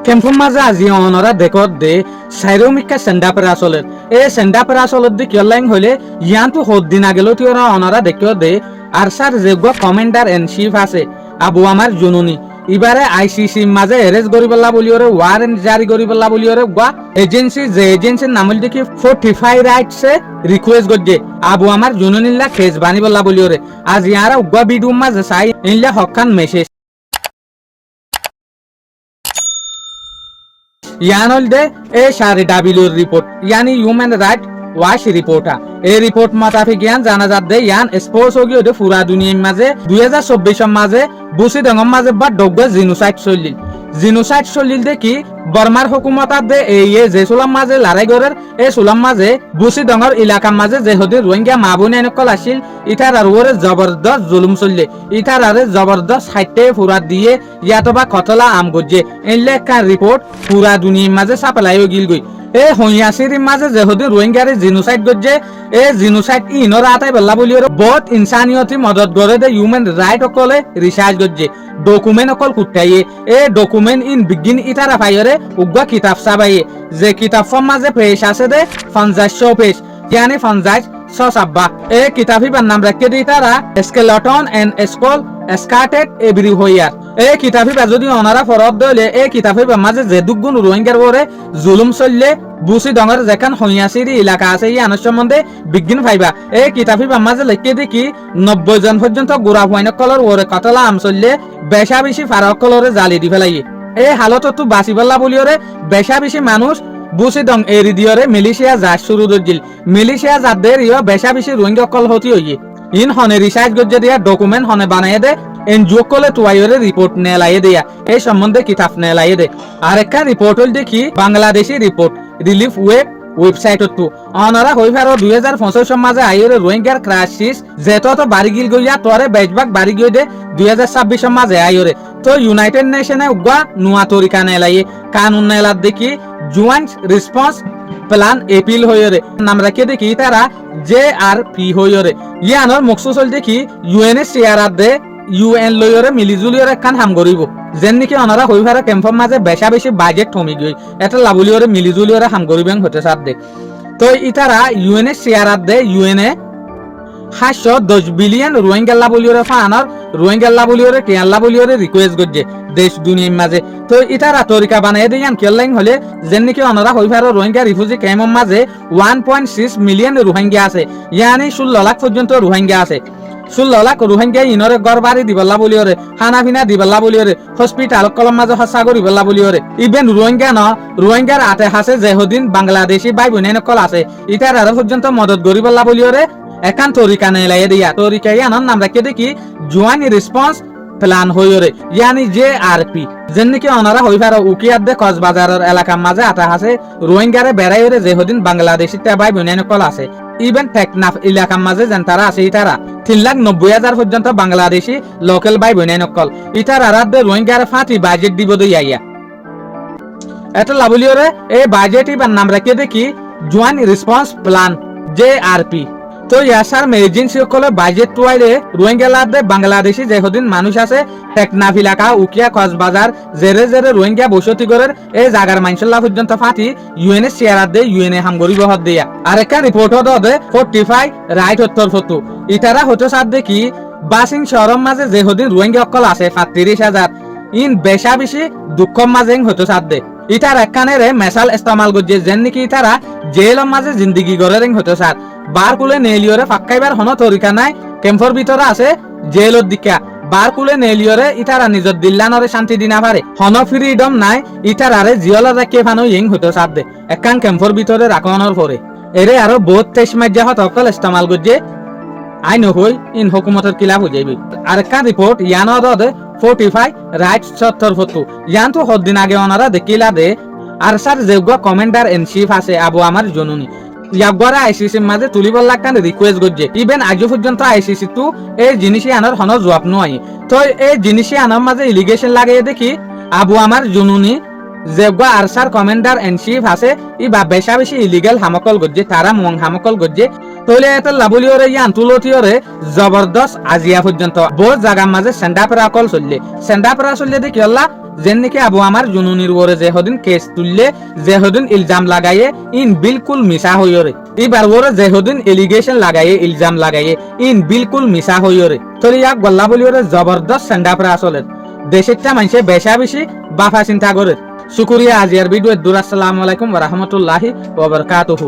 কেম্পৰ মাঝে আজি অনরা দেখত দে চাইরমিকা সেন্ডাপেরা চলে এই সেন্ডাপেরা চলত দি কিয়লাইং হইলে ইয়ানতো হদ দিন আগেলো তিওরা অনরা দেখিও দে আর সার যেগুয়া কমান্ডার এন চিফ আছে আবু আমার জুনুনি এবারে আইসিসি মাঝে এরেস্ট করি পেলা বলি ওরে ওয়ারেন্ট জারি করি পেলা বলি ওরে গোয়া এজেন্সি যে এজেন্সির নাম দেখি 45 রাইটসে রিকোয়েস্ট করছে আবু আমার জুনুনিল্লা কেস বানি পেলা বলি ওরে আজ ইয়ারা গোয়া ভিডিও মাঝে চাই ইনলা হকান মেসেজ यानोल दे ए शारे डाबिलुर रिपोर्ट यानी ह्यूमन राइट वाश रिपोर्ट ए रिपोर्ट मुताबिक यान जाना जात दे यान स्पोर्ट्स होगी ओदे पूरा दुनिया माजे 2024 माजे बुसी दंगम माजे बा डगवा জিনোসাইড চলিল দে কি বর্মার হুকুমতাত দে এই যে সুলাম মাঝে লড়াই গরের এই সুলাম মাঝে বুসি ডঙর এলাকা মাঝে যে হদি রোহিঙ্গা মাবুনি নকল আসিল ইতার আর ওরে জবরদস্ত জুলুম চললে ইতার আরে জবরদস্ত সাইটে ফুরা দিয়ে ইয়াতবা কতলা আম গজে এলে কা রিপোর্ট পুরা দুনিয়া মাঝে সাপলাইও গিল গই এ হইয়াসির মাঝে যে হদি রোহিঙ্গারে জিনোসাইড গজে এ জিনোসাইড ইনর আতাই বল্লা বলি ওরে বহুত ইনসানিয়তি মদত করে দে হিউম্যান রাইট অকলে রিসার্চ গজে ডকুমেন্ট অকল কুটাইয়ে এ ডকুমেন্ট ইন বিগিন ইতারা ফাইরে উগা কিতাব সাবাইয়ে যে কিতাব মাঝে পেশ আছে দে 50 পেজ यानी 50 সাব্বা এ কিতাবিবার নাম রাখতে দি তারা স্কেলটন এন্ড স্কল স্কার্টেড এভরি হোয়ার এ কিতাবিবা যদি অনারা ফরদ দলে এ কিতাবিবা মাঝে যে দুগুণ রোহিঙ্গার ওরে জুলুম চললে বুসি ডঙর যেখান হইয়াসিরি এলাকা আছে এই আনুষ সম্বন্ধে বিজ্ঞান ফাইবা এই কিতাবিবা মাঝে লিখে দেখি 90 জন পর্যন্ত গোড়া হইনক কলর ওরে কতলা আম চললে বেশা বেশি ফারক কলরে জালি দি ফেলাই এই হালত তো বাঁচিবল্লা বলি ওরে বেশা বেশি মানুষ বুসি ডং এরি দিয়রে মিলিশিয়া যা শুরু দিল মিলিশিয়া যাদের ইয় বেশা বেশি রোহিঙ্গা কল হতি হইয়ে ইন হনে রিসার্চ গজ্জে দিয়া ডকুমেন্ট হনে বানাইয়ে দে এনজিও কলে তুয়াইরে রিপোর্ট নেলাইয়ে দেয়া এই সম্বন্ধে কিতাব নেলাইয়ে দে আরেকটা রিপোর্ট হল দেখি বাংলাদেশি রিপোর্ট রিলিফ ওয়েবসাইট তো অনারা হইফার 2025 মাঝে আইরে রোহিঙ্গার ক্রাইসিস যেত তো বাড়ি গিল গইয়া তরে বেজবাক বাড়ি গই দে 2026 মাঝে আইরে তো ইউনাইটেড নেশনে উগা নুয়া তরিকা নেলাইয়ে কানুন নেলাত দেখি জয়েন্ট রেসপন্স প্ল্যান এপিল হইরে নাম রাখে দেখি তারা জেআরপি হইরে ইয়ানোর মকসুদ হল দেখি ইউএনএচসিআর দে ইউএন লয়রে মিলিজুলিয়রে কান হাম করিব যেন নাকি অনারা হইফারে ক্যাম্পর মাঝে বেশা বেশি বাজেট থমি গই এটা লাবুলিয়রে মিলিজুলিয়রে হাম করিবেন হতে সাথ দে তো ইতারা ইউএনএচসিআর দে ইউএনএ 710 বিলিয়ন রোহিঙ্গা লাবুলিয়রে ফানার রোহিঙ্গা লাবুলিয়রে কেয়ান লাবুলিয়রে রিকোয়েস্ট গজে দেশ দুনিয়ার মাঝে তো ইতারা তরিকা বানাই দিয়ান কেলাইং হলে যেন নাকি অনারা হইফারে রোহিঙ্গা রিফিউজি ক্যাম্পর মাঝে 1.6 মিলিয়ন রোহিঙ্গা আছে ইয়ানি 16 লাখ পর্যন্ত রোহিঙ্গা আছে 16 লাখ রোহিঙ্গা ইনরে গড় বাড়ি দিবল্লা বলি ওরে খানা পিনা দিবল্লা বলি ওরে হসপিটাল কলম মাঝে হসা করিবল্লা বলি ওরে ইভেন রোহিঙ্গা ন রোহিঙ্গার আতে হাসে যেহদিন বাংলাদেশি ভাই বোনেন কল আছে ইতার আর পর্যন্ত মদত করিবল্লা বলি ওরে একান তরিকা নেলাই দিয়া তরিকা ইয়ানোর নাম রাখে দেখি জয়েন্ট রেসপন্স প্ল্যান হইরে ইয়ানি জেআরপি যেন নাকি অনারা হইফারে উকিয়াত দে কক্সবাজারের এলাকার মাঝে আতা হাসে রোহিঙ্গারে বেড়াইরে যেহদিন বাংলাদেশি ভাই বোনেন কল আছে ইভেন টেকনাফ এলাকার মাঝে যেন তারা আছে ইতারা 3,90,000 পর্যন্ত বাংলাদেশি লোকাল ভাই বোনেন কল ইতারা রাতে রোহিঙ্গারে ফাঁতি বাজেট দিব দইয়া এটা লাবলিওরে এই বাজেট ইবার নাম রাখে দেখি জয়েন্ট রেসপন্স প্ল্যান জেআরপি তো ইয়াসার এজেন্সি সকলে বাজেট টুয়াইলে রোহিঙ্গা লাদে বাংলাদেশি যেহদিন মানুষ আছে টেকনাফ এলাকা উকিয়া কক্সবাজার জেরে জেরে রোহিঙ্গা বসতি গরের এই জাগার মাইনসল্লা পর্যন্ত ফাটি ইউএনএচসিআর দে ইউএনএ হাম গরিব হদ দিয়া আরেকটা রিপোর্ট দে 45 রাইট উত্তর ফটো ইতারা হতো সাথ দেখি বাসিং শহরের মাঝে যেহদিন রোহিঙ্গা অকল আছে 35,000 ইন বেশা বেশি দুঃখ মাঝে হতো সাথ দে ইতার একখানেরে মেসাল ইস্তেমাল গজে যেন নাকি ইতারা জেলের মাঝে জিন্দেগি গড়ে হতো স্যার বার কুলে নেলিয়রে ফাক্কাইবার হন তরিকা নাই ক্যাম্পর ভিতরে আছে জেলত দিকা বার কুলে নেলিয়রে ইতারা নিজর দিল্লানরে শান্তি দিনা পারে হন ফ্রিডম নাই ইতারারে জিয়লা রাখে ফানো ইং হতো সাথ দে একখান ক্যাম্পর ভিতরে রাখনের পরে এরে আরো বহুত তেজ মাজ্জা হত অকল ইস্তেমাল গজে আই নহই ইন হুকুমতের কিলা হয়ে যাইবে আরেকখান রিপোর্ট ইয়ানোর দে 45 রাইট 70 ফটো ইয়ান তো হদ্দিন আগে ওনারা দেখিলা দে আর স্যার যেগুয়া কমান্ডার এন চিফ আছে আবু আমার জননী ইয়াগরা আইসিসি মাঝে তুলিবল লাগতান রিকোয়েস্ট গজে ইভেন আজ পর্যন্ত আইসিসি তো এই জিনিসই আনার হন জবাব নয় তো এই জিনিসই আনার মাঝে ইলিগেশন লাগে দেখি আবু আমার জননী যেগুয়া আর স্যার কমান্ডার এন চিফ আছে ইবা বেশা বেশি ইলিগাল হামকল গজে তারা মং হামকল গজে তলে এত লাবলিওরে ইয়ান তুলতিওরে জবরদস্ত আজিয়া পর্যন্ত বহুত জায়গার মাঝে সেন্ডাপেরা কল চললে দেখি আল্লাহ যেন নাকি আবু আমার জুনুনির ওরে যে হদিন কেস তুললে যে হদিন ইলজাম লাগাইয়ে ইন বিলকুল মিশা হইরে এবার ওরে যে হদিন এলিগেশন লাগাইয়ে ইলজাম লাগাইয়ে ইন বিলকুল মিশা হইরে তোর ইয়াক গল্লা বলি ওরে জবরদস্ত সেন্ডাপরা আসলে দেশেরটা মানুষে বেশা বেশি বাফা চিন্তা করে শুকুরিয়া আজিয়ার ভিডিও দূর আসসালামু আলাইকুম ওয়া রাহমাতুল্লাহি ওয়া বারাকাতুহু।